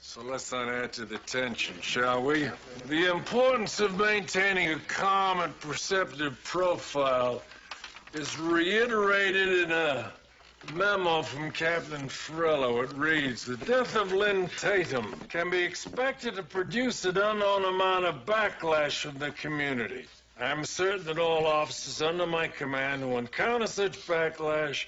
So let's not add to the tension, shall we? The importance of maintaining a calm and perceptive profile is reiterated in a memo from Captain Frello. It reads, the death of Lynn Tatum can be expected to produce an unknown amount of backlash from the community. I'm certain that all officers under my command who encounter such backlash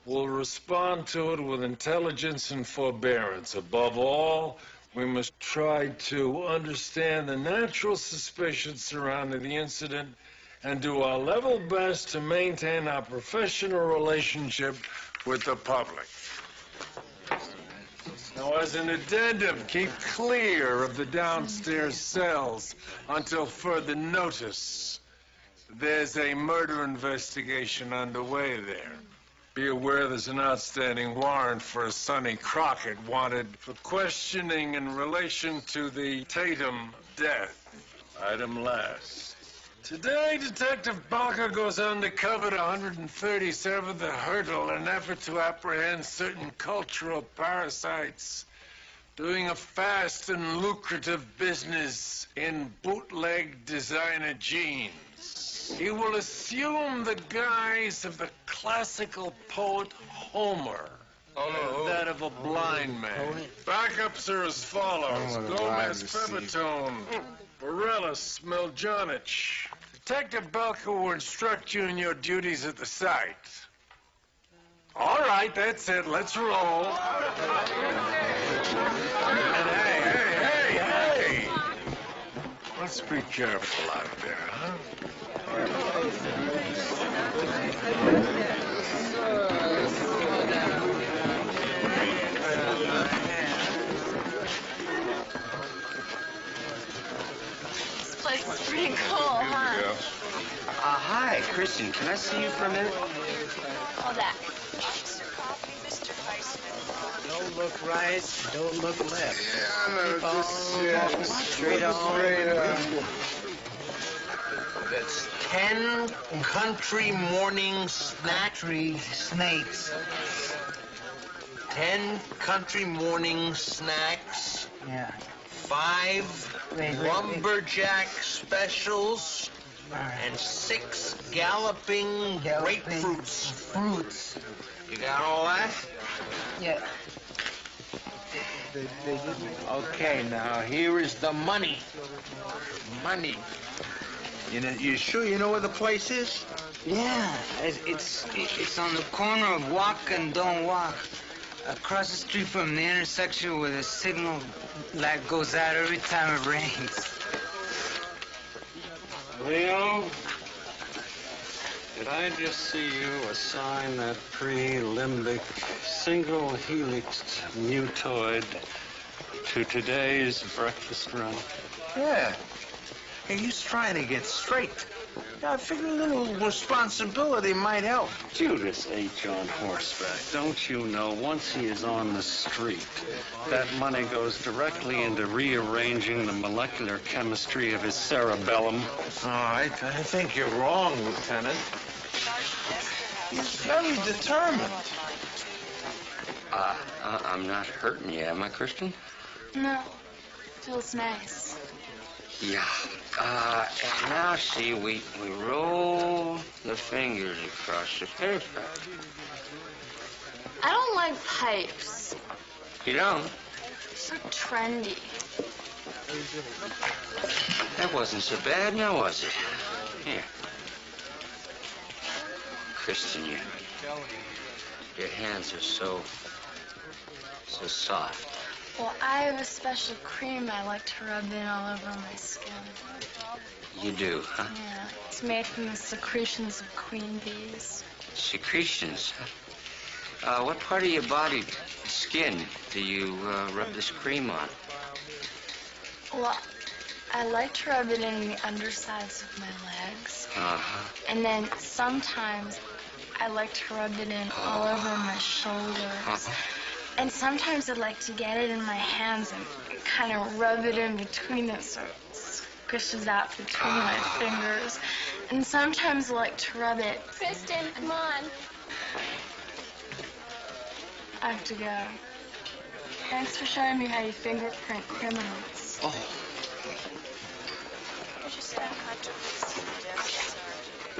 will respond to it with intelligence and forbearance. Above all, we must try to understand the natural suspicions surrounding the incident and do our level best to maintain our professional relationship with the public. Now, as an addendum, keep clear of the downstairs cells until further notice. There's a murder investigation underway there. Be aware there's an outstanding warrant for Sonny Crockett, wanted for questioning in relation to the Tatum death. Item last. Today, Detective Barker goes undercover to 137th the Hurdle in an effort to apprehend certain cultural parasites doing a fast and lucrative business in bootleg designer jeans. He will assume the guise of the classical poet Homer, that of a blind man. Backups are as follows. Gomez, Peppertone, Borella, Smeljanich. Detective Belka will instruct you in your duties at the site. All right, that's it. Let's roll. And hey. Let's be careful out there, huh? This place is pretty cool, huh? Hi, Christian. Can I see you for a minute? All that. Extra coffee, Mr. Weissman. Don't look right, don't look left. Yeah, no, Straight on. That's 10 country morning snacks. 10 country morning snacks. Yeah. 5 lumberjack specials. And 6 galloping grapefruits. Fruits. You got all that? Yeah. Okay, now here is the money. Money. You sure you know where the place is? Yeah. It's on the corner of Walk and Don't Walk. Across the street from the intersection where the signal light goes out every time it rains. Leo, did I just see you assign that pre-limbic single helixed mutoid to today's breakfast run? Yeah. Hey, he's trying to get straight. I figure a little responsibility might help. Judas H. on horseback. Don't you know, once he is on the street, that money goes directly into rearranging the molecular chemistry of his cerebellum. I think you're wrong, Lieutenant. He's very determined. I'm not hurting you, am I, Christian? No. Feels nice. Yeah. And now, see, we roll the fingers across the paper. I don't like pipes. You don't? So trendy. That wasn't so bad, now was it? Here. Christian, your hands are so soft. Well, I have a special cream I like to rub in all over my skin. You do, huh? Yeah, it's made from the secretions of queen bees. Secretions, huh? What part of your body, skin, do you rub this cream on? Well, I like to rub it in the undersides of my legs. Uh-huh. And then sometimes I like to rub it in all over my shoulders. Uh-huh. And sometimes I like to get it in my hands and kind of rub it in between them so it squishes out between my fingers. And sometimes I like to rub it. Kristen, come on. I have to go. Thanks for showing me how you fingerprint criminals. Oh.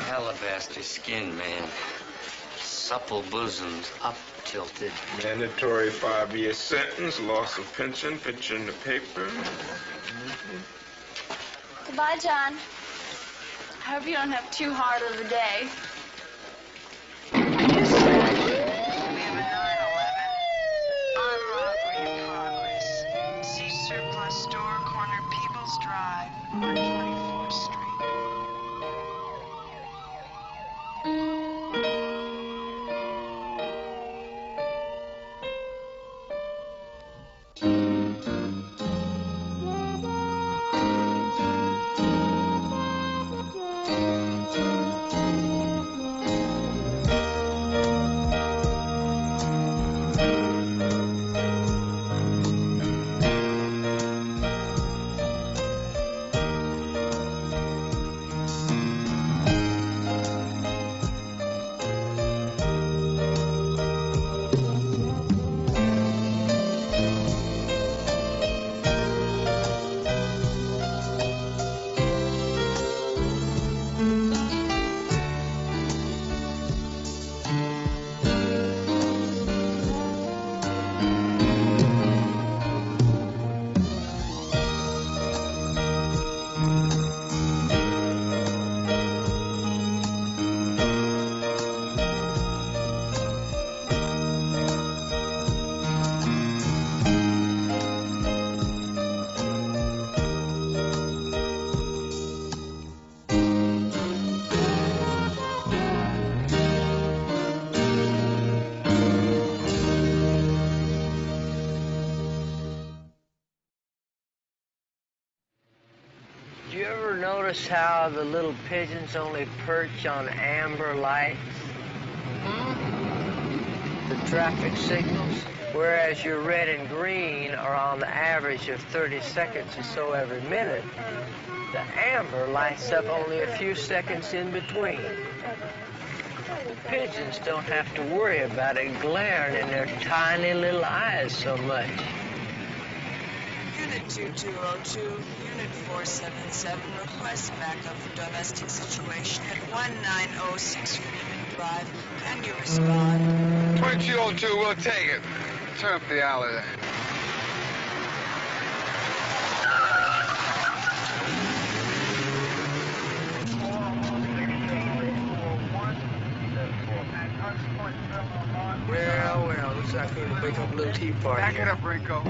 Alabaster skin, man. Supple bosoms, up tilted. Mandatory 5-year sentence, loss of pension, picture in the paper. Goodbye, John. I hope you don't have too hard of a day. We have a 911. Armed robbery in progress. See surplus store, corner Peebles Drive, on 24th Street. Notice how the little pigeons only perch on amber lights? The traffic signals, whereas your red and green are on the average of 30 seconds or so every minute. The amber lights up only a few seconds in between. The pigeons don't have to worry about it glaring in their tiny little eyes so much. Unit 2202, Unit 477, request backup for domestic situation at 1906 Freeman Drive. Can you respond? 2202, we'll take it. Turn up the alley there. Well, looks like we're gonna break up a little tea party. Back it up, Rico.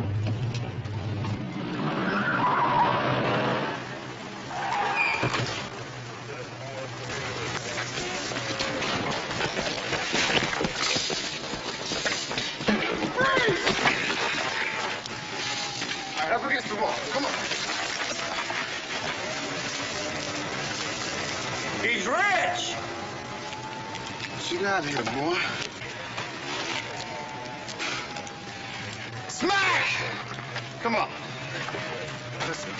All right, up against the wall. Come on. He's rich! Get out of here, boy. Smash! Come on. Listen.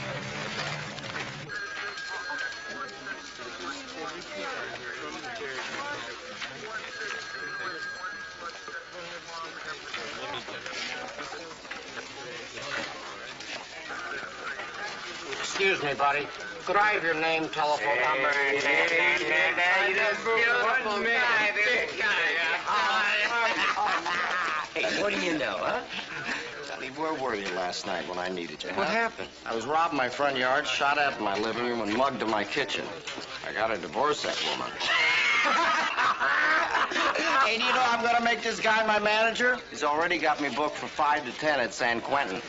Excuse me, buddy. Could I have your name, telephone number, and... Hey, what do you know, huh? Sonny, where were you last night when I needed you, huh? What happened? I was robbed in my front yard, shot at in my living room, and mugged in my kitchen. I gotta divorce that woman. Hey, do you know I'm gonna make this guy my manager? He's already got me booked for 5 to 10 at San Quentin.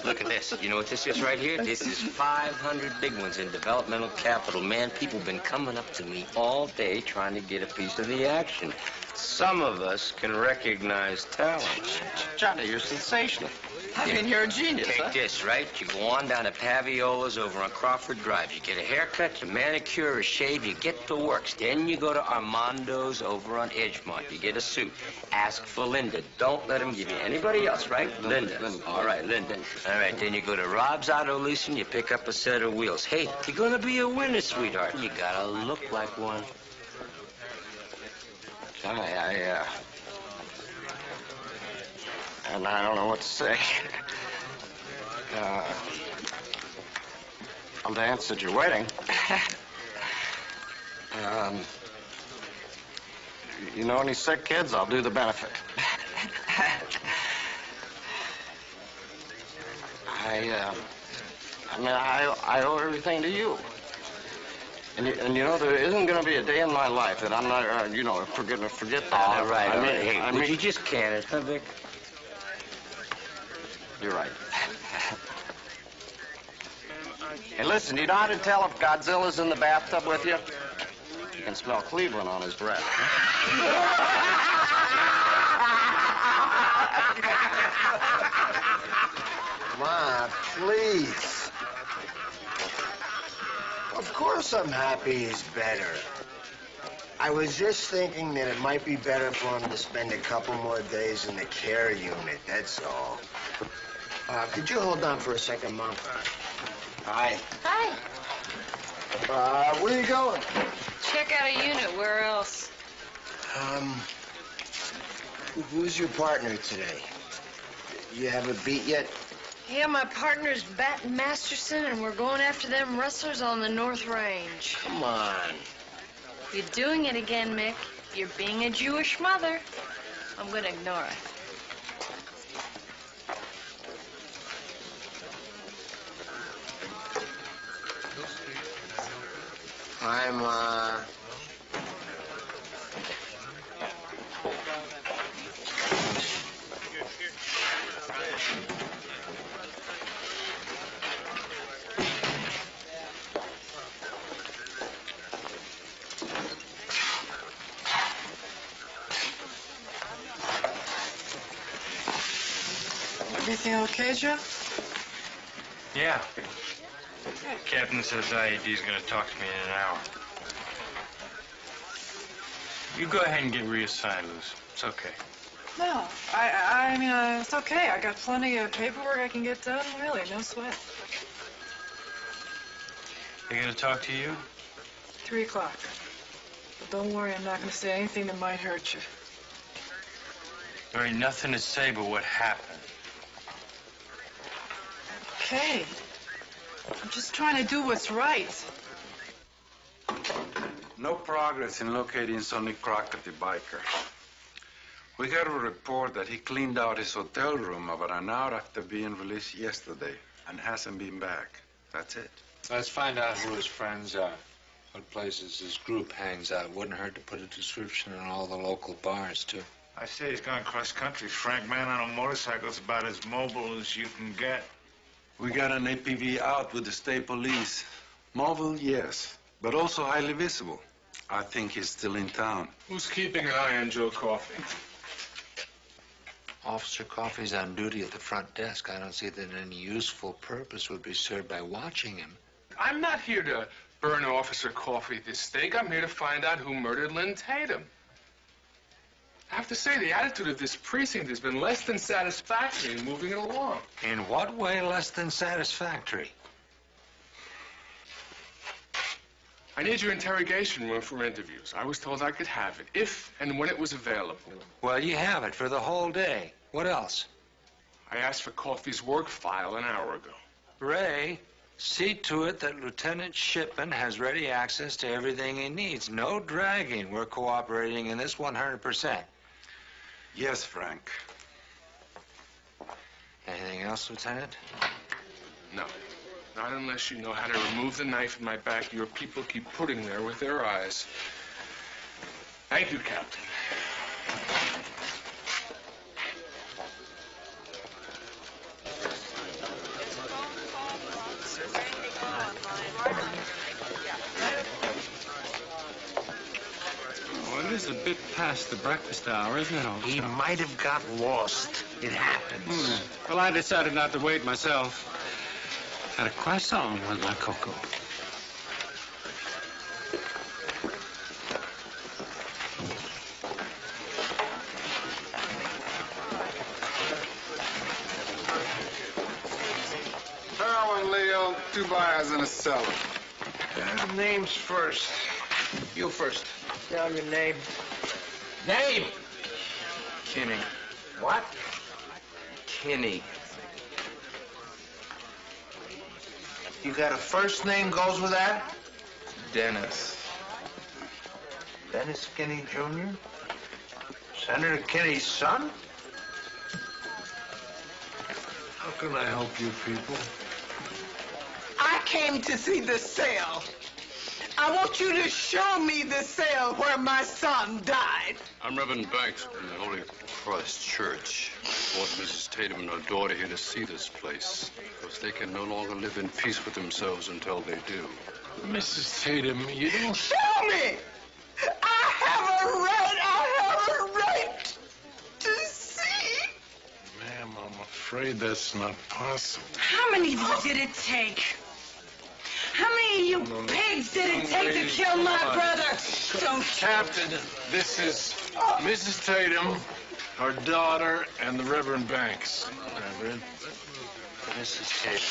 Look at this. You know what this is right here? This is 500 big ones in developmental capital. Man, people have been coming up to me all day trying to get a piece of the action. Some of us can recognize talent. Johnny, you're sensational. I mean, you're a genius, Take this, right? You go on down to Paviola's over on Crawford Drive. You get a haircut, a manicure, a shave, you get the works. Then you go to Armando's over on Edgemont. You get a suit. Ask for Linda. Don't let him give you anybody else, right? Linda. All right, Linda. All right, then you go to Rob's Auto Leasing. You pick up a set of wheels. Hey, you're gonna be a winner, sweetheart. You gotta look like one. Johnny, and I don't know what to say. I'll dance at your wedding. You know any sick kids? I'll do the benefit. I owe everything to you. And you know, there isn't going to be a day in my life that I'm not, forget that. All right, I mean, hey, would you just can it, huh, Vic? You're right. Hey, listen, you know how to tell if Godzilla's in the bathtub with you? You can smell Cleveland on his breath. Ma, please. Of course I'm happy he's better. I was just thinking that it might be better for him to spend a couple more days in the care unit, that's all. Could you hold on for a second, Mom? Hi. Hi. Where are you going? Check out a unit. Where else? Who's your partner today? You have a beat yet? Yeah, my partner's Bat Masterson, and we're going after them rustlers on the North Range. Come on. You're doing it again, Mick. You're being a Jewish mother. I'm gonna ignore it. I'm, Everything okay, Joe? Yeah. Captain says IED's gonna talk to me in an hour. You go ahead and get reassigned, Luz. It's okay. No, I mean, it's okay. I got plenty of paperwork I can get done. Really, no sweat. They gonna talk to you? 3 o'clock. But don't worry, I'm not gonna say anything that might hurt you. There ain't nothing to say but what happened. Okay. I'm just trying to do what's right. No progress in locating Sonny Crockett, the biker. We got a report that he cleaned out his hotel room about an hour after being released yesterday and hasn't been back. That's it. Let's find out who his friends are, what places his group hangs out. Wouldn't hurt to put a description on all the local bars, too. I say he's gone cross-country. Frank man on a motorcycle is about as mobile as you can get. We got an APV out with the state police. Mobile, yes, but also highly visible. I think he's still in town. Who's keeping an eye on Joe Coffey? Officer Coffey's on duty at the front desk. I don't see that any useful purpose would be served by watching him. I'm not here to burn Officer Coffey at this stake. I'm here to find out who murdered Lynn Tatum. I have to say, the attitude of this precinct has been less than satisfactory in moving it along. In what way less than satisfactory? I need your interrogation room for interviews. I was told I could have it if and when it was available. Well, you have it for the whole day. What else? I asked for Coffey's work file an hour ago. Ray, see to it that Lieutenant Shipman has ready access to everything he needs. No dragging. We're cooperating in this 100%. Yes, Frank. Anything else, Lieutenant? No. Not unless you know how to remove the knife in my back your people keep putting there with their eyes. Thank you, Captain. Well, it is a bit past the breakfast hour, isn't it? He might have got lost. It happens. Well, I decided not to wait myself. Had a croissant with my cocoa. Heroin, Leo. 2 buyers in a cellar. Names first. You first. Tell your name. Name! Kinney. What? Kinney. You got a first name goes with that? Dennis. Dennis Kinney, Jr.? Senator Kinney's son? How can I help you people? I came to see the cell. I want you to show me the cell where my son died. I'm Reverend Banks from the Holy Christ Church. I want Mrs. Tatum and her daughter here to see this place, because they can no longer live in peace with themselves until they do. Mrs. Tatum, you don't... Show me! I have a right to see! Ma'am, I'm afraid that's not possible. How many of you did it take? How many of you pigs did it take to kill my brother? Don't... Captain, this is Mrs. Tatum, her daughter, and the Reverend Banks. Reverend. Mrs. Tatum.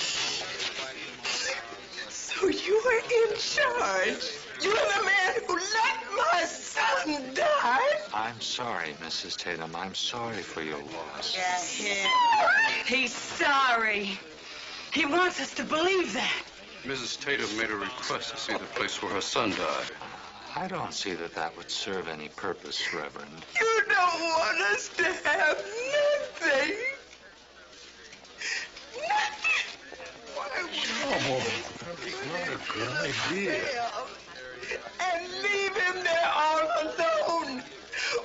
So you were in charge? You're the man who let my son die? I'm sorry, Mrs. Tatum. I'm sorry for your loss. He's sorry. He wants us to believe that. Mrs. Tatum made a request to see the place where her son died. I don't see that that would serve any purpose, Reverend. You don't want us to have nothing. Nothing. Why would that's not a good idea. and leave him there all alone?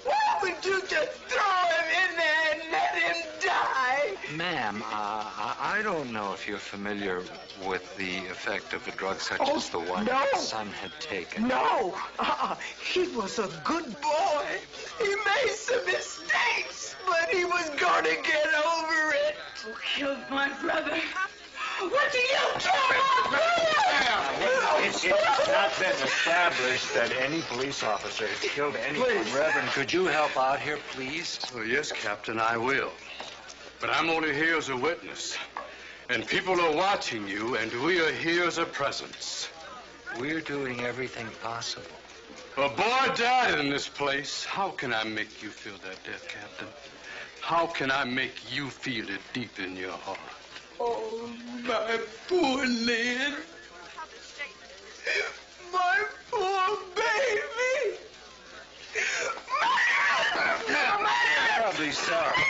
Why would you just throw him in there and let him die? Ma'am, I don't know if you're familiar with the effect of a drug such as the one no. my son had taken. No. He was a good boy. He made some mistakes, but he was going to get over it. Who killed my brother? What do you kill my brother? It's not been established that any police officer has killed anyone. Please, Reverend, could you help out here, please? Well, yes, Captain, I will. But I'm only here as a witness. And people are watching you, and we are here as a presence. We're doing everything possible. A boy died in this place. How can I make you feel that death, Captain? How can I make you feel it deep in your heart? Oh, my poor Lynn. My poor baby. Probably sorry.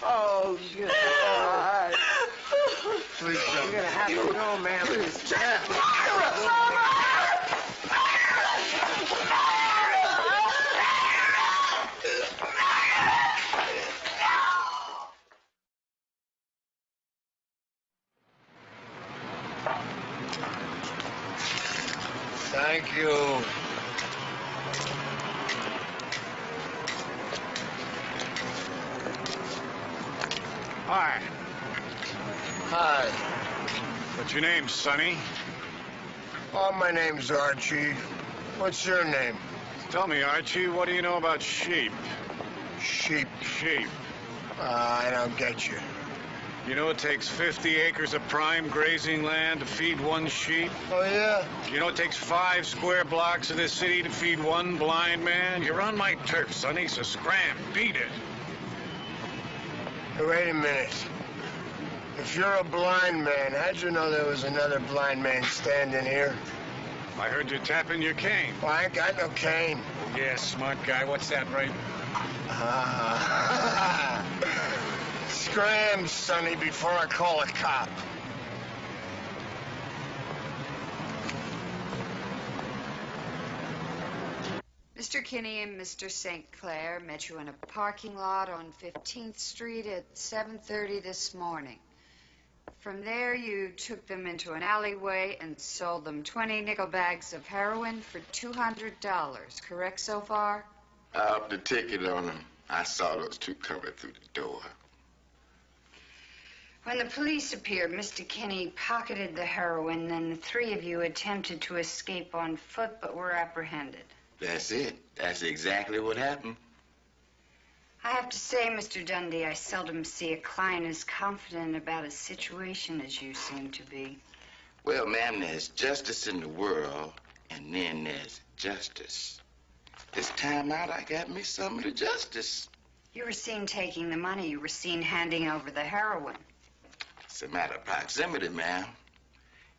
Oh, God. Please don't. You're gonna have to go, ma'am. Please. Thank you. Hi. Hi. What's your name, Sonny? Oh, my name's Archie. What's your name? Tell me, Archie, what do you know about sheep? Sheep. Sheep. I don't get you. You know it takes 50 acres of prime grazing land to feed one sheep? Oh, yeah? You know it takes 5 square blocks of this city to feed one blind man? You're on my turf, Sonny, so scram, beat it. Hey, wait a minute. If you're a blind man, how'd you know there was another blind man standing here? I heard you tapping your cane. Well, I ain't got no cane. Yeah, smart guy. What's that, right? Scram, Sonny, before I call a cop. Mr. Kinney and Mr. St. Clair met you in a parking lot on 15th Street at 7:30 this morning. From there, you took them into an alleyway and sold them 20 nickel bags of heroin for $200. Correct so far? I upped the ticket on them. I saw those two coming through the door. When the police appeared, Mr. Kinney pocketed the heroin, then the three of you attempted to escape on foot but were apprehended. That's it. That's exactly what happened. I have to say, Mr. Dundee, I seldom see a client as confident about a situation as you seem to be. Well, ma'am, there's justice in the world, and then there's justice. This time out, I got me some of the justice. You were seen taking the money. You were seen handing over the heroin. It's a matter of proximity, ma'am.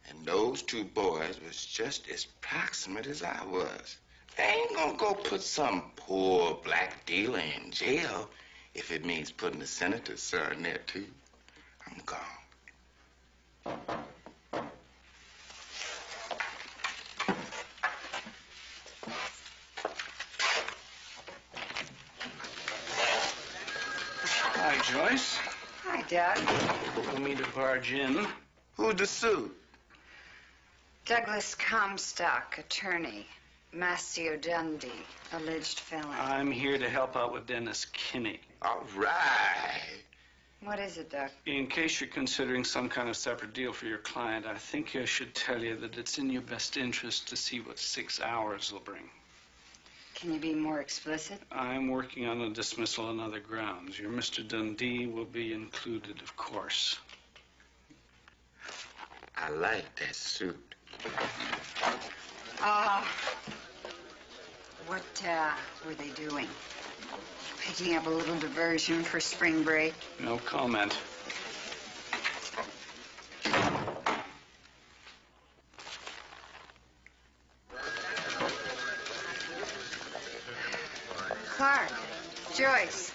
And those two boys was just as proximate as I was. I ain't gonna go put some poor black dealer in jail if it means putting the senator's son there, too. I'm gone. Hi, Joyce. Hi, Doug. We'll meet to barge in. Who's the suit? Douglas Comstock, attorney. Mascio Dundee, alleged felon. I'm here to help out with Dennis Kinney. All right. What is it, Doug? In case you're considering some kind of separate deal for your client, I think I should tell you that it's in your best interest to see what 6 hours will bring. Can you be more explicit? I'm working on a dismissal on other grounds. Your Mr. Dundee will be included, of course. I like that suit. What were they doing? Picking up a little diversion for spring break? No comment. Clark, Joyce.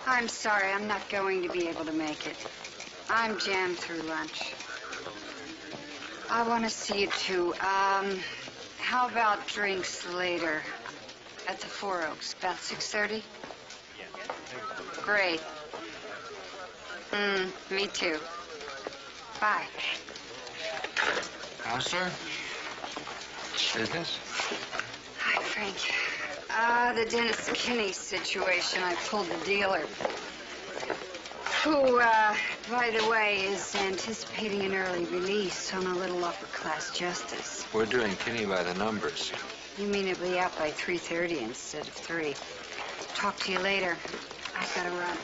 I'm sorry, I'm not going to be able to make it. I'm jammed through lunch. I want to see you two. How about drinks later? At the Four Oaks, about 6:30? Great. Me too. Bye. House, sir? Business? Hi, Frank. The Dennis Kinney situation. I pulled the dealer. Who, by the way, is anticipating an early release on a little upper-class justice. We're doing Kinney by the numbers. You mean it'll be out by 3:30 instead of 3. Talk to you later. I've got to run.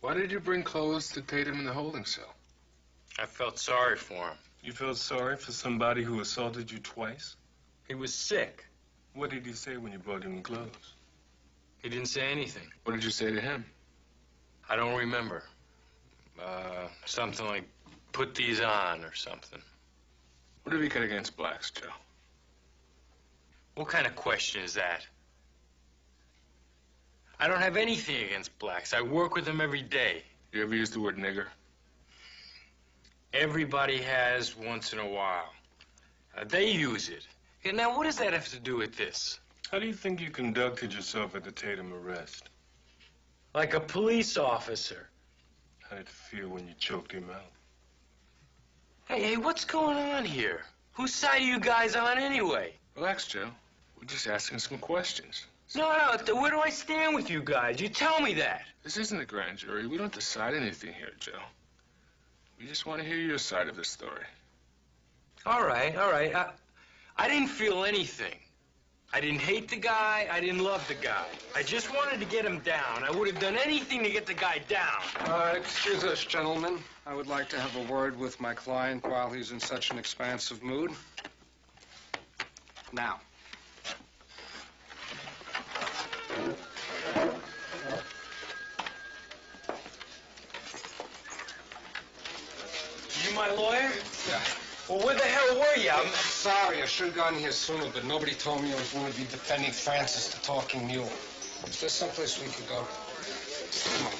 Why did you bring clothes to Tatum in the holding cell? I felt sorry for him. You felt sorry for somebody who assaulted you twice? He was sick. What did he say when you brought him clothes? He didn't say anything. What did you say to him? I don't remember. Something like, put these on or something. What have you got against blacks, Joe? What kind of question is that? I don't have anything against blacks. I work with them every day. You ever use the word nigger? Everybody has once in a while. They use it. Yeah, now, what does that have to do with this? How do you think you conducted yourself at the Tatum arrest? Like a police officer. How did it feel when you choked him out? Hey, what's going on here? Whose side are you guys on anyway? Relax, Joe. We're just asking some questions. No, where do I stand with you guys? You tell me that. This isn't a grand jury. We don't decide anything here, Joe. We just want to hear your side of the story. All right. I didn't feel anything. I didn't hate the guy. I didn't love the guy. I just wanted to get him down. I would have done anything to get the guy down. Excuse us, gentlemen. I would like to have a word with my client while he's in such an expansive mood. Now. You my lawyer? Yeah. Well, where the hell were you? I'm sorry. I should have gotten here sooner, but nobody told me I was going to be defending Francis the Talking Mule. Is there someplace we could go? Come on.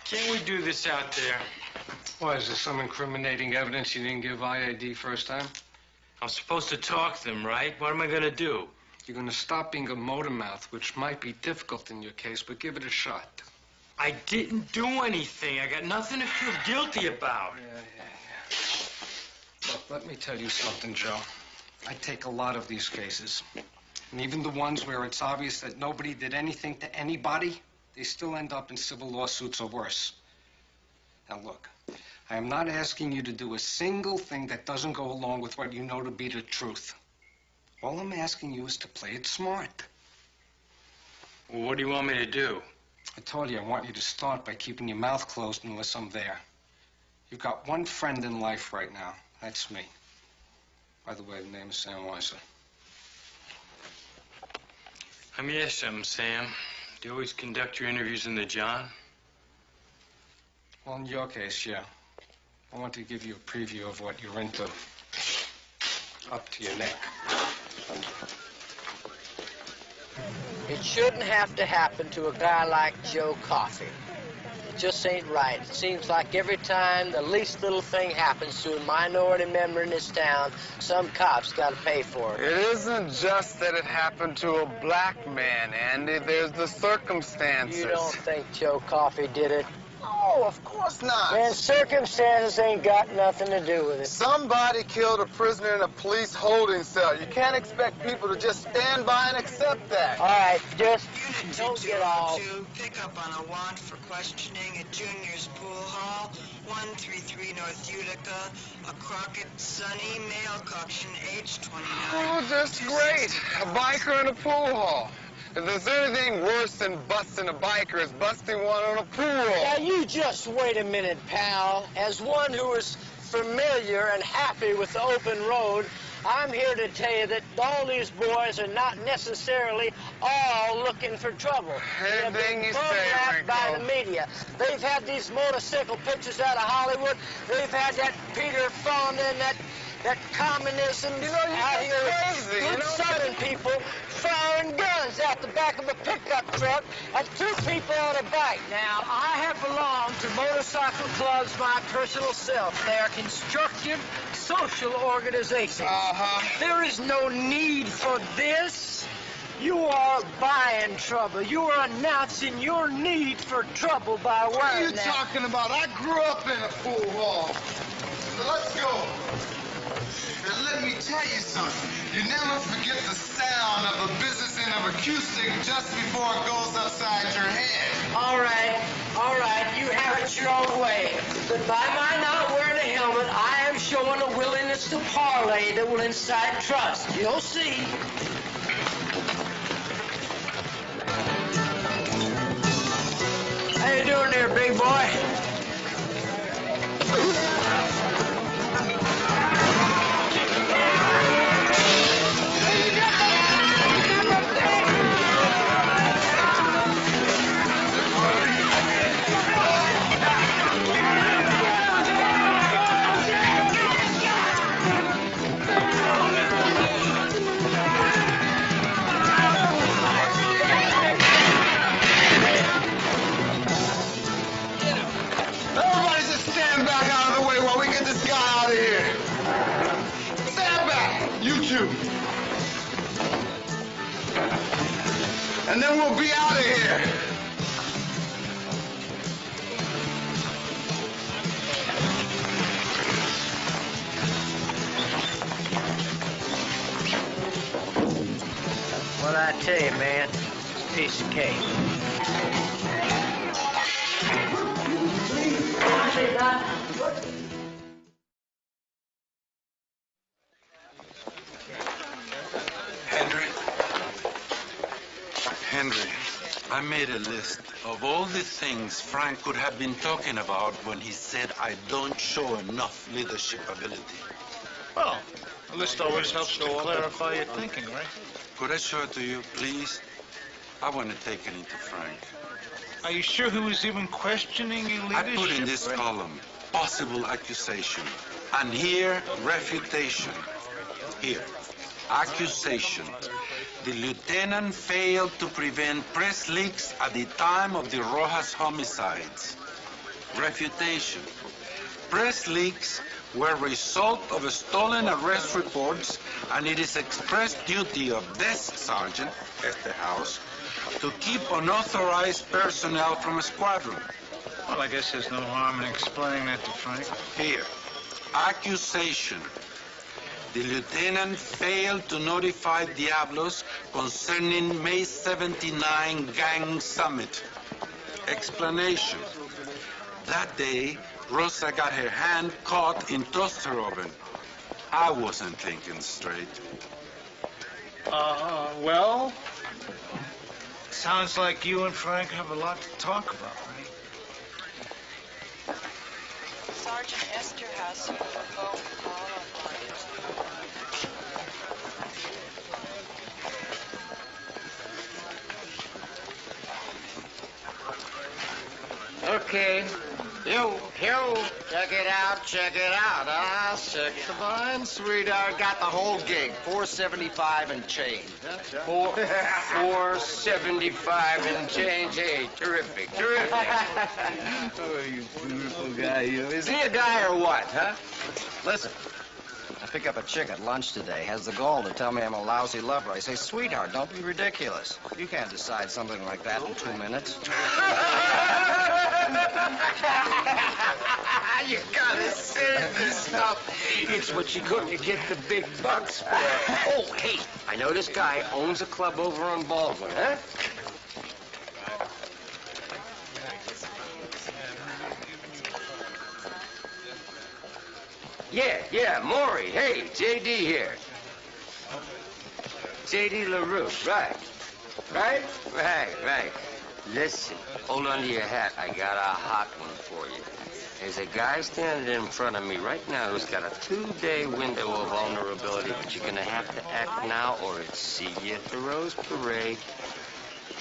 Can't we do this out there? Why, is there some incriminating evidence you didn't give IID first time? I'm supposed to talk to them, right? What am I going to do? You're going to stop being a motor mouth, which might be difficult in your case, but give it a shot. I didn't do anything. I got nothing to feel guilty about. Yeah. Look, let me tell you something, Joe. I take a lot of these cases. And even the ones where it's obvious that nobody did anything to anybody, they still end up in civil lawsuits or worse. Now, look, I am not asking you to do a single thing that doesn't go along with what you know to be the truth. All I'm asking you is to play it smart. Well, what do you want me to do? I told you I want you to start by keeping your mouth closed unless I'm there. You've got one friend in life right now. That's me. By the way, the name is Sam Weiser. Yes, Sam. Do you always conduct your interviews in the John? Well, in your case, yeah. I want to give you a preview of what you're into. Up to your neck. It shouldn't have to happen to a guy like Joe Coffey. It just ain't right. It seems like every time the least little thing happens to a minority member in this town, some cop's got to pay for it. It isn't just that it happened to a black man, Andy. There's the circumstances. You don't think Joe Coffey did it? Oh, of course not. And circumstances ain't got nothing to do with it. Somebody killed a prisoner in a police holding cell. You can't expect people to just stand by and accept that. All right, just Unit don't get all... 202, pick up on a want for questioning at Junior's Pool Hall, 133 North Utica, a Crockett Sunny, male caution, age 29. Oh, that's great. A biker in a pool hall. If there's anything worse than busting a biker, it's busting one on a pool. Now, you just wait a minute, pal. As one who is familiar and happy with the open road, I'm here to tell you that all these boys are not necessarily all looking for trouble. Anything you say, Rico. By the media. They've had these motorcycle pictures out of Hollywood. They've had that Peter Fonda and that communism out here. Crazy, Good Southern people firing guns out the back of a pickup truck at two people on a bike. Now, I have belonged to motorcycle clubs my personal self. They are constructive social organizations. There is no need for this. You are buying trouble. You are announcing your need for trouble by wearing that. What are you talking about? I grew up in a pool hall. So let's go. And let me tell you something. You never forget the sound of a business end of acoustic just before it goes upside your head. All right. You have it your own way. But by my not wearing a helmet, I am showing a willingness to parlay that will incite trust. You'll see. How you doing there, big boy? And then we'll be out of here. What I tell you, man, it's a piece of cake. Henry, I made a list of all the things Frank could have been talking about when he said I don't show enough leadership ability. Well, a list always helps to clarify your thinking, right? Could I show it to you, please? I want to take it into Frank. Are you sure he was even questioning your leadership? I put in this column, possible accusation. And here, refutation. Here, accusation. The lieutenant failed to prevent press leaks at the time of the Rojas homicides. Refutation. Press leaks were a result of stolen arrest reports, and it is express duty of desk sergeant at the house to keep unauthorized personnel from a squadron. Well, I guess there's no harm in explaining that to Frank. Here, accusation. The lieutenant failed to notify Diablos concerning May 79 gang summit. Explanation. That day, Rosa got her hand caught in toaster oven. I wasn't thinking straight. Well? Sounds like you and Frank have a lot to talk about, right? Sergeant Esther has some vote qualifiers. Okay. Yo, check it out, Ah, 6 sweetheart, got the whole gig, $475 and change. $475 and change. Hey, terrific. Oh, you beautiful guy, you. Is he a guy or what, huh? Listen, I pick up a chick at lunch today, has the gall to tell me I'm a lousy lover. I say, sweetheart, don't be ridiculous. You can't decide something like that in 2 minutes. You gotta save this stuff. It's what you're gonna get the big bucks for. Oh, hey, I know this guy owns a club over on Baldwin, huh? Yeah, Maury. Hey, J.D. here. J.D. LaRue, right. Listen, hold on to your hat. I got a hot one for you. There's a guy standing in front of me right now who's got a 2-day window of vulnerability, but you're gonna have to act now or it's see you at the Rose Parade.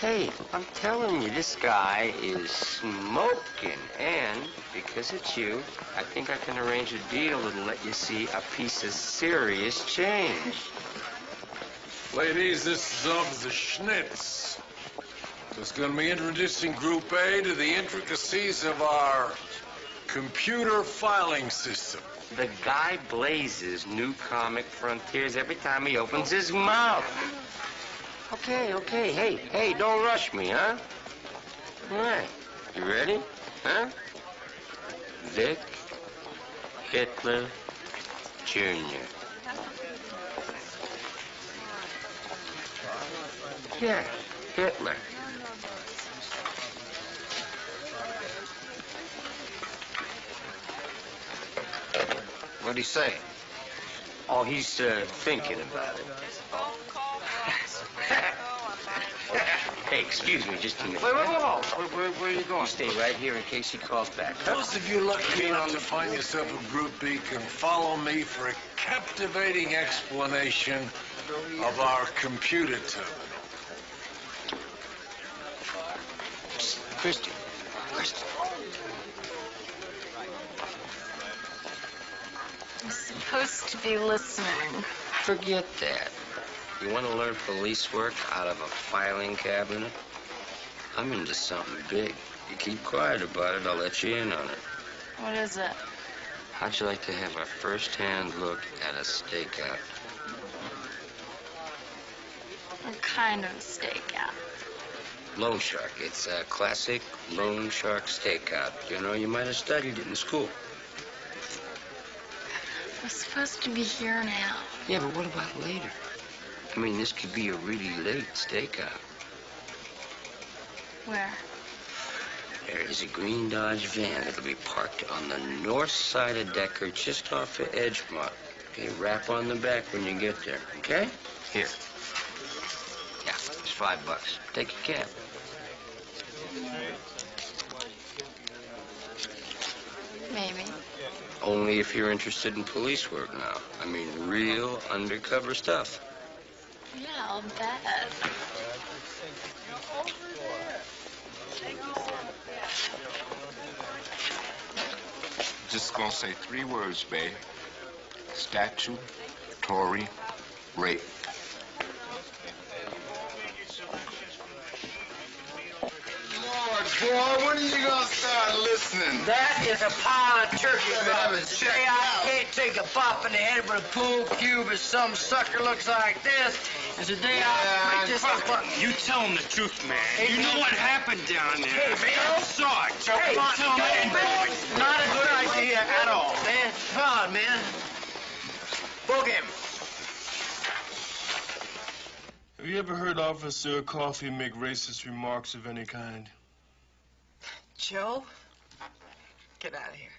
Hey, I'm telling you, this guy is smoking, and because it's you, I think I can arrange a deal that'll let you see a piece of serious change. Ladies, this is Officer Schnitz. Just going to be introducing Group A to the intricacies of our computer filing system. The guy blazes new comic frontiers every time he opens his mouth. Okay. Hey, don't rush me, huh? All right. You ready? Huh? Vic Hitler Jr. Yeah, Hitler. What'd he say? Oh, he's thinking about it. Hey, excuse me, just a minute. Wait. Where are you going? You stay right here in case he calls back. Those of you lucky enough to find yourself a Group B can follow me for a captivating explanation of our computer terminal. Christy. I'm supposed to be listening. Forget that. You want to learn police work out of a filing cabinet? I'm into something big. You keep quiet about it, I'll let you in on it. What is it? How'd you like to have a first-hand look at a stakeout? What kind of stakeout? Loan shark. It's a classic loan shark stakeout. You know, you might have studied it in school. We're supposed to be here now. Yeah, but what about later? I mean, this could be a really late stakeout. Where? There is a green Dodge van that'll be parked on the north side of Decker, just off of Edgemont. Okay, wrap on the back when you get there, okay? Here. Yeah, it's $5. Take a cab. Maybe. Only if you're interested in police work now. I mean, real undercover stuff. Yeah, I'll bet. Just gonna say 3 words, babe. Statutory rape. Boy, when are you gonna start listening? That is a pile of turkey feathers. Say I can't take a pop in the head with a pool cube if some sucker looks like this. And today I'll break this apart. You tell him the truth, man. Hey, you know what happened down there. Hey, man. I saw it. So Hey, come on, tell hey, me. man. Not a good idea at all, man. Come on, man. Book him. Have you ever heard Officer Coffee make racist remarks of any kind? Joe? Get out of here.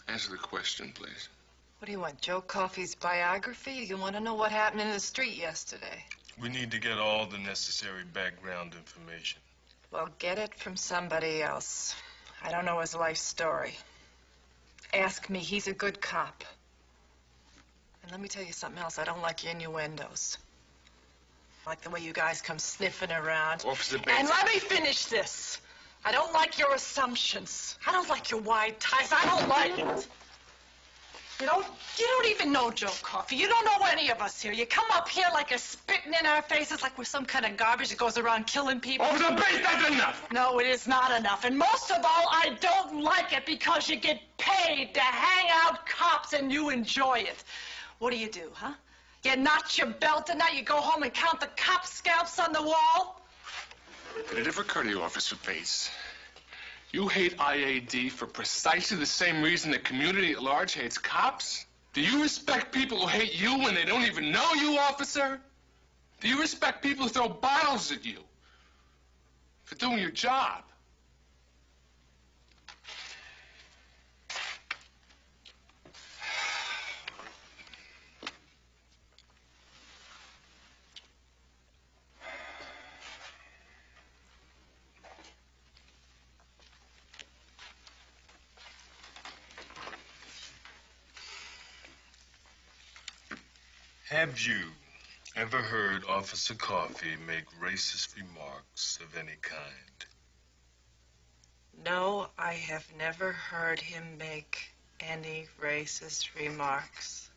Answer the question, please. What do you want, Joe Coffey's biography? You want to know what happened in the street yesterday? We need to get all the necessary background information. Well, get it from somebody else. I don't know his life story. Ask me. He's a good cop. And let me tell you something else. I don't like your innuendos. I like the way you guys come sniffing around. Officer Bates. And let me finish this. I don't like your assumptions. I don't like your wide ties. I don't like it. You don't even know Joe Coffey. You don't know any of us here. You come up here like you're spitting in our faces like we're some kind of garbage that goes around killing people. Officer Bates, that's enough! No, it is not enough. And most of all, I don't like it because you get paid to hang out cops and you enjoy it. What do, huh? You notch your belt and now you go home and count the cop scalps on the wall? Did it ever occur to you, Officer Bates? You hate IAD for precisely the same reason the community at large hates cops? Do you respect people who hate you when they don't even know you, officer? Do you respect people who throw bottles at you for doing your job? Have you ever heard Officer Coffey make racist remarks of any kind? No, I have never heard him make any racist remarks.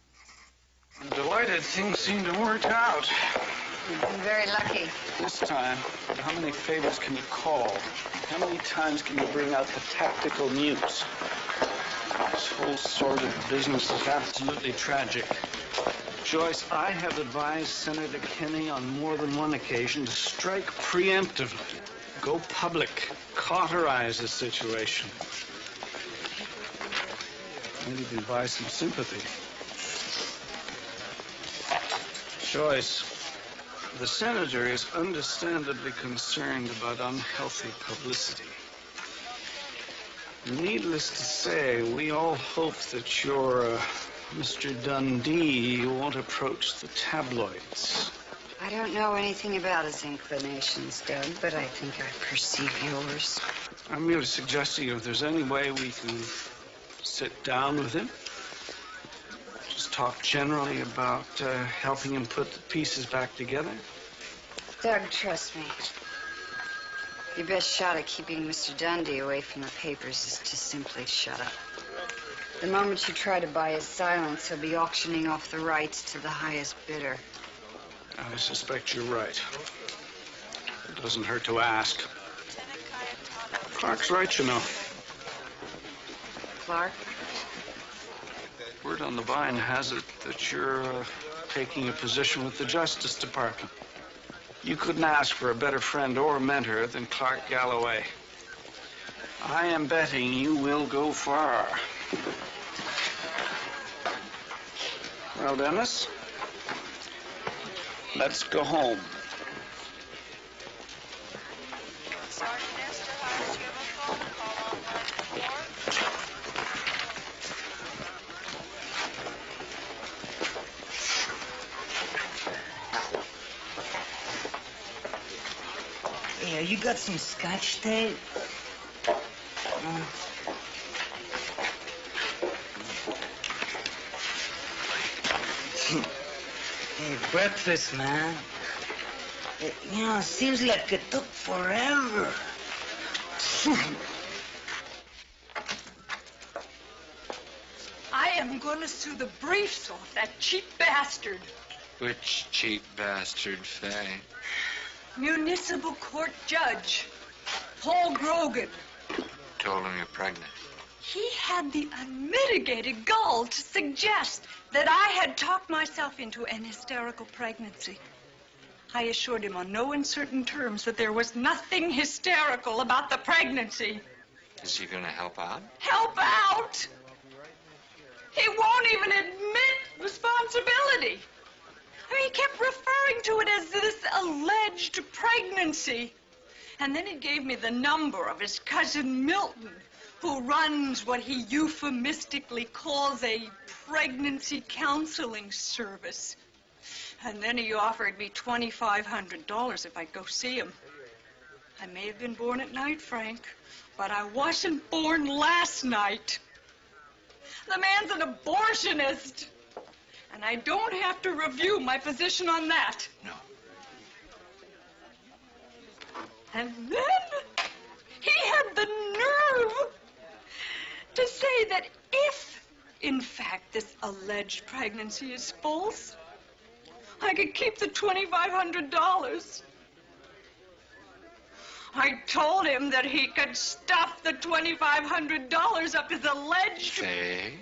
I'm delighted things seem to work out. You've been very lucky. This time, how many favors can you call? How many times can you bring out the tactical mutes? This whole sort of business is absolutely tragic. Joyce, I have advised Senator Kinney on more than one occasion to strike preemptively, go public, cauterize the situation. Maybe even buy some sympathy. Joyce, the senator is understandably concerned about unhealthy publicity. Needless to say, we all hope that your Mr. Dundee won't approach the tabloids. I don't know anything about his inclinations, Doug, but I think I perceive yours. I'm merely suggesting if there's any way we can sit down with him, just talk generally about helping him put the pieces back together. Doug, trust me. Your best shot at keeping Mr. Dundee away from the papers is to simply shut up. The moment you try to buy his silence, he'll be auctioning off the rights to the highest bidder. I suspect you're right. It doesn't hurt to ask. Clark's right, you know. Clark? Word on the vine has it that you're taking a position with the Justice Department. You couldn't ask for a better friend or mentor than Clark Galloway. I am betting you will go far. Well, Dennis, let's go home. Sergeant Esterhaus, you have a phone call on line 4. Hey, you got some scotch tape? Hey, breakfast, man. It seems like it took forever. I am going to sue the briefs off that cheap bastard. Which cheap bastard, Faye? Municipal court judge, Paul Grogan. Told him you're pregnant. He had the unmitigated gall to suggest that I had talked myself into an hysterical pregnancy. I assured him on no uncertain terms that there was nothing hysterical about the pregnancy. Is he going to help out? Help out? He won't even admit responsibility. I mean, he kept referring to it as this alleged pregnancy. And then he gave me the number of his cousin Milton, who runs what he euphemistically calls a pregnancy counseling service. And then he offered me $2,500 if I'd go see him. I may have been born at night, Frank, but I wasn't born last night. The man's an abortionist. And I don't have to review my position on that. No. And then he had the nerve to say that if, in fact, this alleged pregnancy is false, I could keep the $2,500. I told him that he could stuff the $2,500 up his alleged... Faye?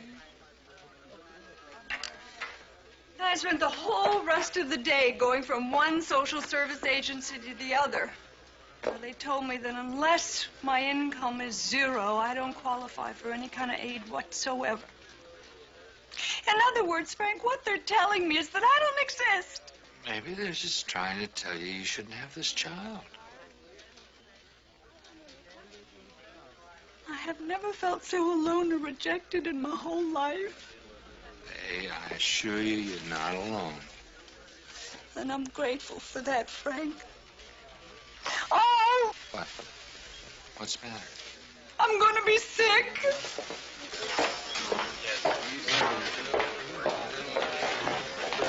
I spent the whole rest of the day going from one social service agency to the other. Well, they told me that unless my income is zero, I don't qualify for any kind of aid whatsoever. In other words, Frank, what they're telling me is that I don't exist. Maybe they're just trying to tell you you shouldn't have this child. I have never felt so alone or rejected in my whole life. Hey, I assure you, you're not alone. And I'm grateful for that, Frank. Oh! What? What's the matter? I'm gonna be sick.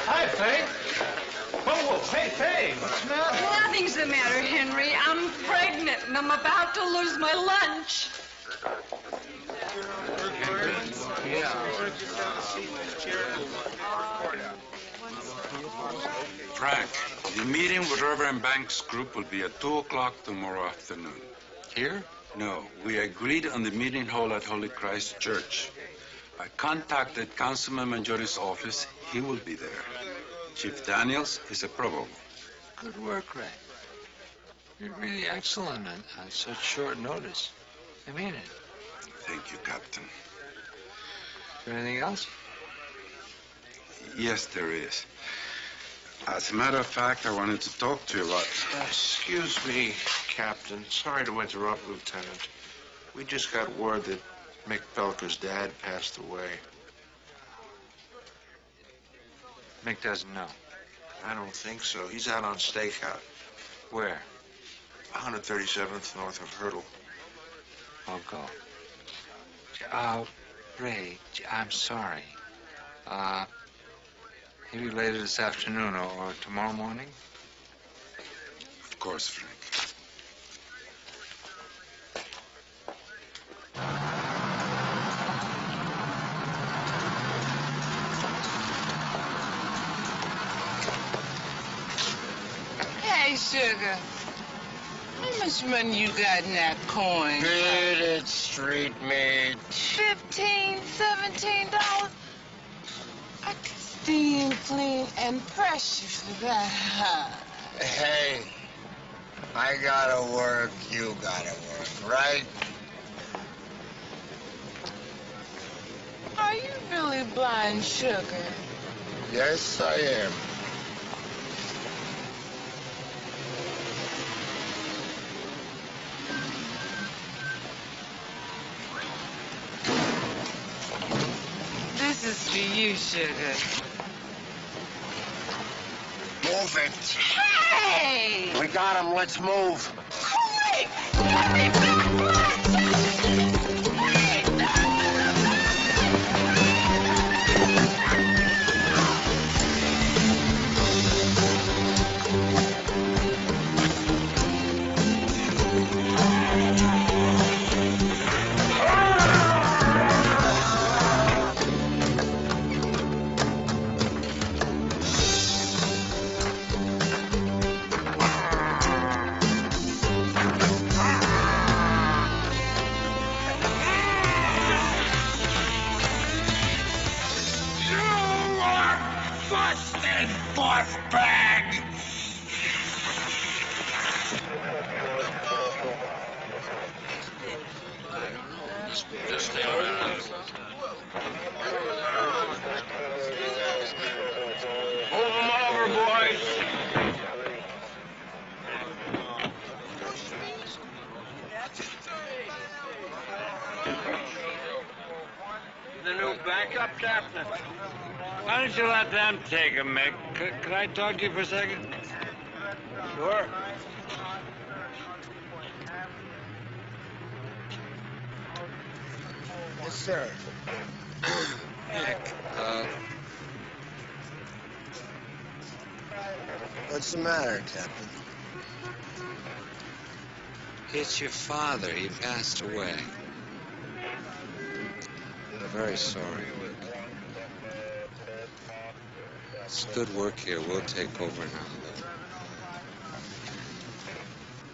Hi, Faye. Whoa, hey, Faye, what's the matter? Nothing's the matter, Henry. I'm pregnant, and I'm about to lose my lunch. Frank, the meeting with Reverend Banks' group will be at 2 o'clock tomorrow afternoon. Here? No, we agreed on the meeting hall at Holy Christ Church. I contacted Councilman Mangiori's office. He will be there. Chief Daniels is a pro bono. Good work, Ray. You're really excellent on such short notice. I mean it. Thank you, Captain. Is there anything else? Yes, there is. As a matter of fact, I wanted to talk to you about... Excuse me, Captain. Sorry to interrupt, Lieutenant. We just got word that Mick Belker's dad passed away. Mick doesn't know. I don't think so. He's out on stakeout. Where? 137th north of Hurdle. I'll go. Ray, I'm sorry. Maybe later this afternoon or tomorrow morning? Of course, Frank. Hey, sugar. How much money you got in that coin? Bearded street meat. $15, $17. I could steam, clean, and press you for that. Hey, I gotta work, you gotta work, right? Are you really blind, sugar? Yes, I am. This is for you, sugar. Move it. Hey! We got him, let's move. Quick! Let me back! Just stay around. Move him over, boys. The new backup captain. Why don't you let them take him, Mick? Could I talk to you for a second? Sure. Yes, sir. Nick, What's the matter, Captain? It's your father. He passed away. We're very sorry. It's good work here. We'll take over now, though.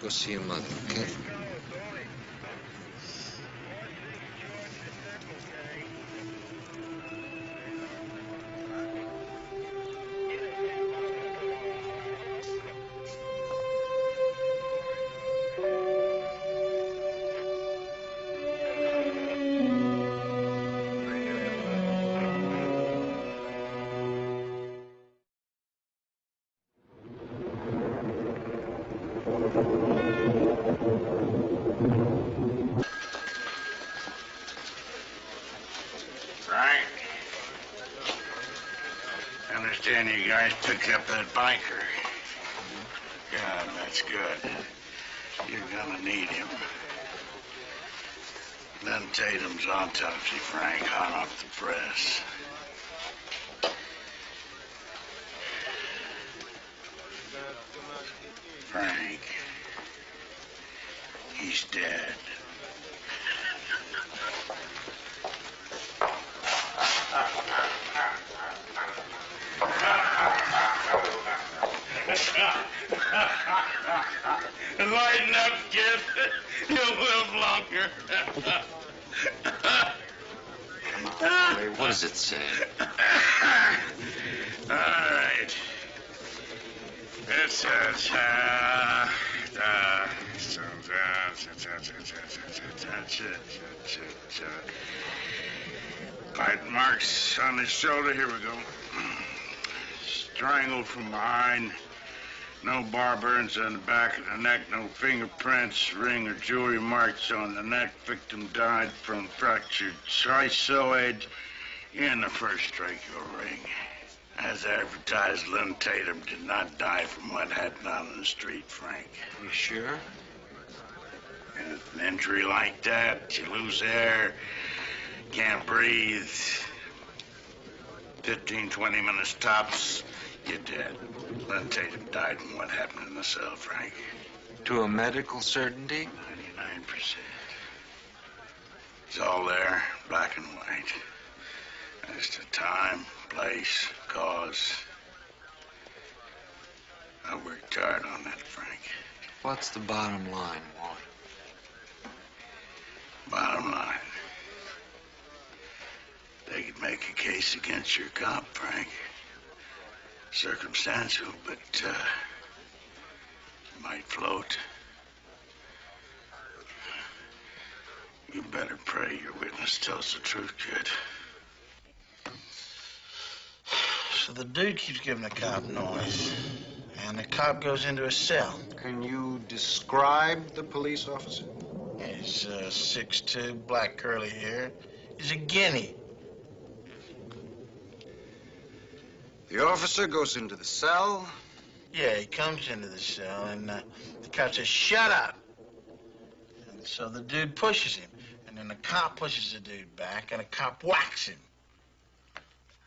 Go see your mother, okay? Right. I understand you guys picked up that biker. God, that's good. You're gonna need him. Then Tatum's autopsy, Frank, hot off the press. Frank, he's dead. Lighten up, kid. You'll live longer. What does it say? All right. It says, bite marks on his shoulder. Here we go. Strangled from behind. No bar burns on the back of the neck. No fingerprints, ring, or jewelry marks on the neck. Victim died from fractured trisoid in the first tracheal ring. As advertised, Lynn Tatum did not die from what happened out on the street, Frank. You sure? And with an injury like that, you lose air, can't breathe. 15, 20 minutes tops, you're dead. Lynn Tatum died from what happened in the cell, Frank. To a medical certainty? 99%. It's all there, black and white. As to time, place, cause. I worked hard on that, Frank. What's the bottom line, Walt? Bottom line. They could make a case against your cop, Frank. Circumstantial, but, might float. You better pray your witness tells the truth, kid. So the dude keeps giving the cop noise, and the cop goes into a cell. Can you describe the police officer? He's 6'2", black curly hair. He's a guinea. The officer goes into the cell. Yeah, he comes into the cell, and the cop says, "Shut up!" And so the dude pushes him, and then the cop pushes the dude back, and the cop whacks him.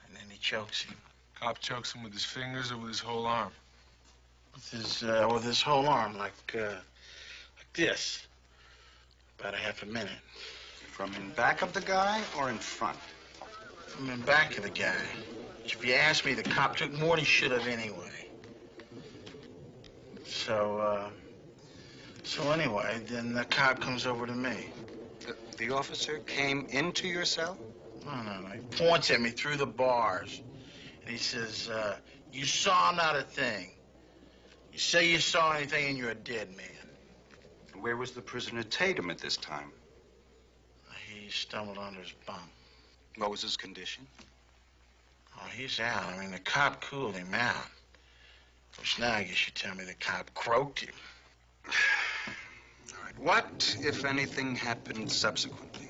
And then he chokes him. Cop chokes him with his fingers or with his whole arm? With his whole arm, like this. About a half a minute. From in back of the guy or in front? From in back of the guy. Which, if you ask me, the cop took more than he should have anyway. So anyway, then the cop comes over to me. The officer came into your cell? No. He points at me through the bars. And he says, you saw not a thing. You say you saw anything and you're a dead man. Where was the prisoner Tatum at this time? He stumbled under his bunk. What was his condition? Oh, he's out. I mean, the cop cooled him out. Which now I guess you tell me the cop croaked him. All right. What, if anything, happened subsequently?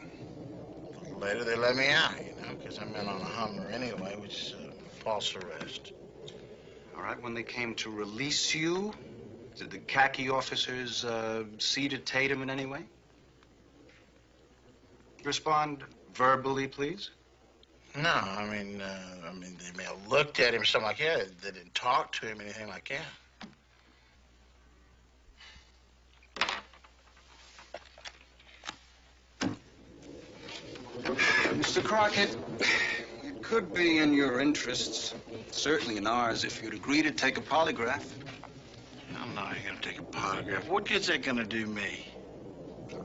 Later they let me out, because I'm in on a Hummer anyway, which false arrest. All right, when they came to release you, did the khaki officers see to Tatum in any way? Respond verbally, please. No, I mean, they may have looked at him, something like that. They didn't talk to him, anything like that. Mr. Crockett, it could be in your interests, certainly in ours, if you'd agree to take a polygraph. I'm not going to take a polygraph. What good's that going to do me?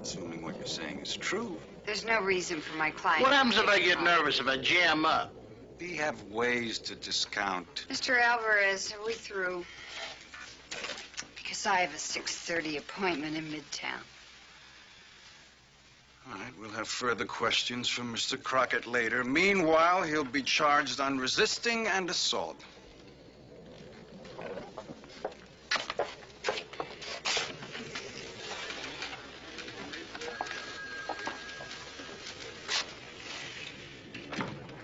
Assuming what you're saying is true. There's no reason for my client. What happens if I get nervous, if I jam up? We have ways to discount. Mr. Alvarez, are we through? Because I have a 6:30 appointment in Midtown. All right, we'll have further questions from Mr. Crockett later. Meanwhile, he'll be charged on resisting and assault.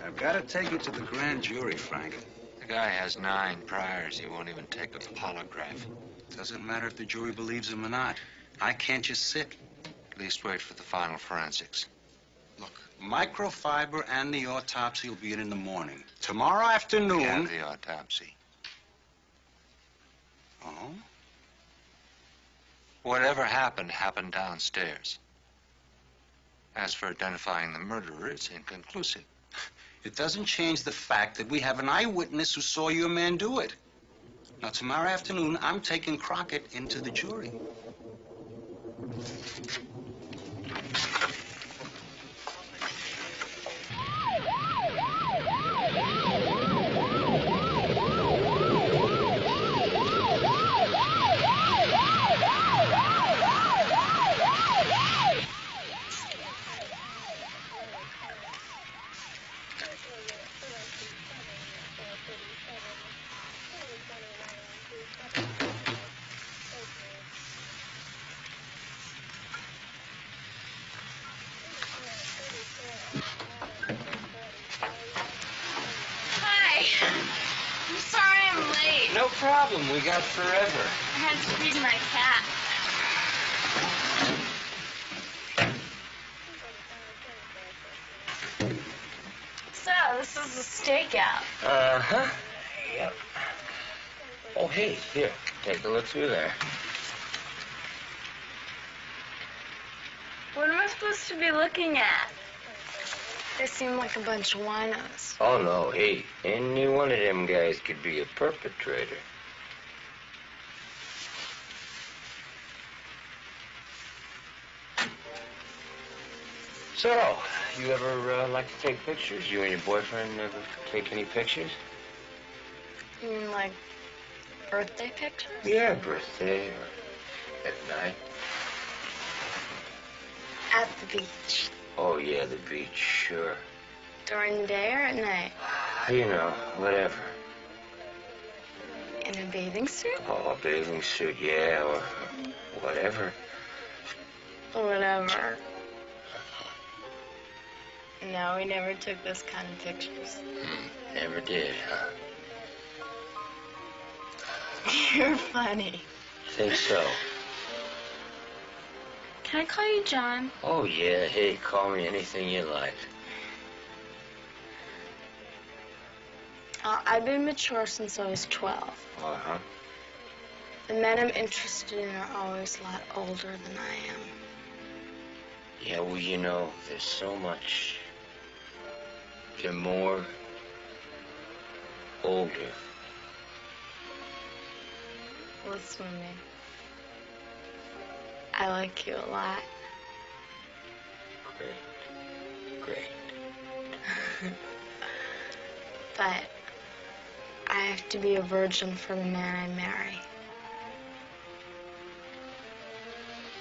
I've got to take you to the grand jury, Frank. The guy has 9 priors. He won't even take a polygraph. Doesn't matter if the jury believes him or not. I can't just sit. At least wait for the final forensics. Look, microfiber and the autopsy will be in the morning. Tomorrow afternoon... Yeah, the autopsy. Oh? Whatever happened, happened downstairs. As for identifying the murderer, it's inconclusive. It doesn't change the fact that we have an eyewitness who saw your man do it. Now, tomorrow afternoon, I'm taking Crockett into the jury. I'm sorry I'm late. No problem. We got forever. I had to feed my cat. So, this is a stakeout. Uh-huh. Yep. Oh, hey, here. Take a look through there. What am I supposed to be looking at? They seem like a bunch of winos. Oh, no, hey, any one of them guys could be a perpetrator. So, you ever like to take pictures? You and your boyfriend ever take any pictures? You mean like birthday pictures? Yeah, birthday or at night. At the beach. Oh, yeah, the beach, sure. During the day or at night? You know, whatever. In a bathing suit? Oh, a bathing suit, yeah, or whatever. Whatever. No, we never took those kind of pictures. Never did, huh? You're funny. Think so. Can I call you John? Oh, yeah, hey, call me anything you like. I've been mature since I was 12. Uh-huh. The men I'm interested in are always a lot older than I am. Yeah, well, you know, there's so much. They're more older. Listen to me. I like you a lot. Great. Great. But I have to be a virgin for the man I marry.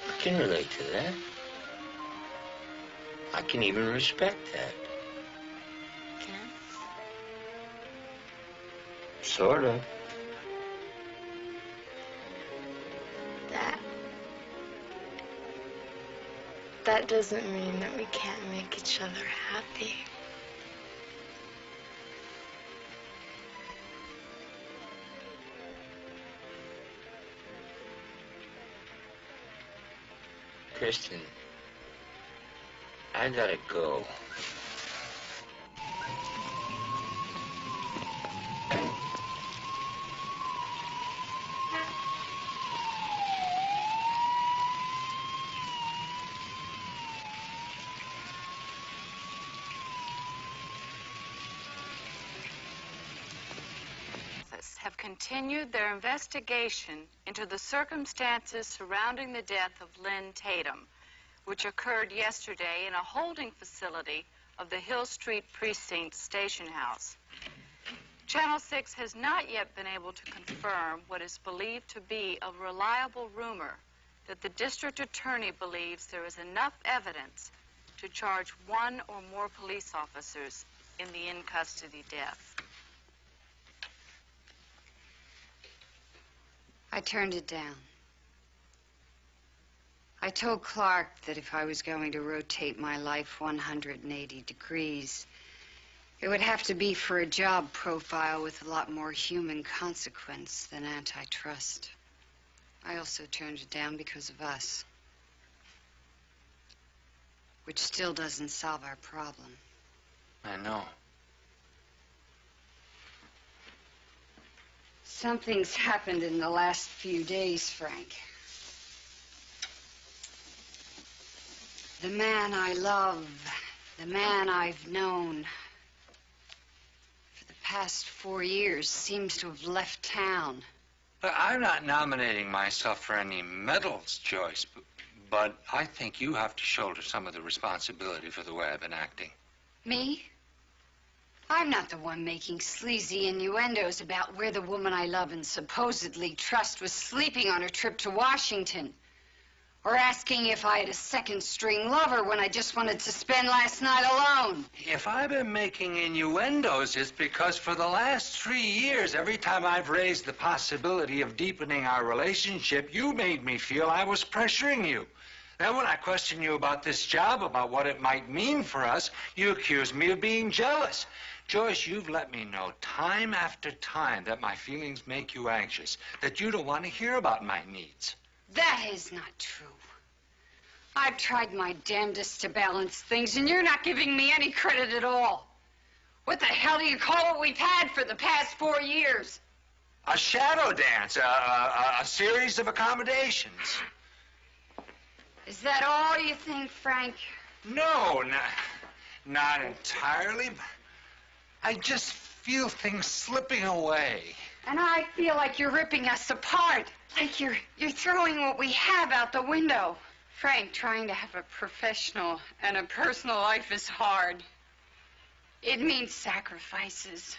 I can relate to that. I can even respect that. Can? Sort of. That doesn't mean that we can't make each other happy. Kristen, I gotta go. Have continued their investigation into the circumstances surrounding the death of Lynn Tatum, which occurred yesterday in a holding facility of the Hill Street Precinct Station House. Channel 6 has not yet been able to confirm what is believed to be a reliable rumor that the district attorney believes there is enough evidence to charge one or more police officers in the in-custody death. I turned it down. I told Clark that if I was going to rotate my life 180 degrees, it would have to be for a job profile with a lot more human consequence than antitrust. I also turned it down because of us, which still doesn't solve our problem. I know. Something's happened in the last few days, Frank. The man I love, the man I've known for the past 4 years seems to have left town. But I'm not nominating myself for any medals, Joyce, but I think you have to shoulder some of the responsibility for the way I've been acting. Me? I'm not the one making sleazy innuendos about where the woman I love and supposedly trust was sleeping on her trip to Washington. Or asking if I had a second-string lover when I just wanted to spend last night alone. If I've been making innuendos, it's because for the last 3 years, every time I've raised the possibility of deepening our relationship, you made me feel I was pressuring you. Then when I questioned you about this job, about what it might mean for us, you accused me of being jealous. Joyce, you've let me know time after time that my feelings make you anxious, that you don't want to hear about my needs. That is not true. I've tried my damnedest to balance things, and you're not giving me any credit at all. What the hell do you call what we've had for the past 4 years? A shadow dance, a series of accommodations. Is that all you think, Frank? No, not entirely. I just feel things slipping away. And I feel like you're ripping us apart. Like you're throwing what we have out the window. Frank, trying to have a professional and a personal life is hard. It means sacrifices.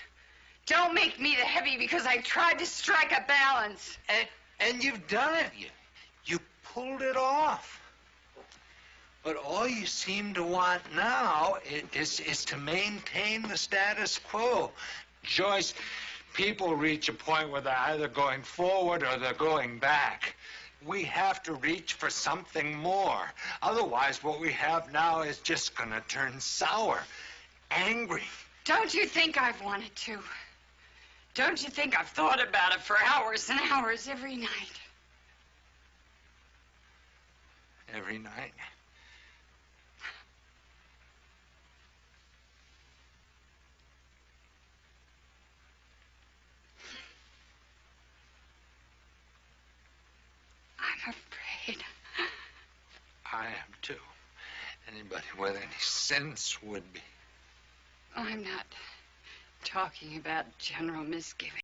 Don't make me the heavy because I tried to strike a balance. And you've done it. You pulled it off. But all you seem to want now is to maintain the status quo. Joyce, people reach a point where they're either going forward or they're going back. We have to reach for something more. Otherwise, what we have now is just going to turn sour, angry. Don't you think I've wanted to? Don't you think I've thought about it for hours and hours every night? Every night? I'm afraid. I am too. Anybody with any sense would be. I'm not talking about general misgiving.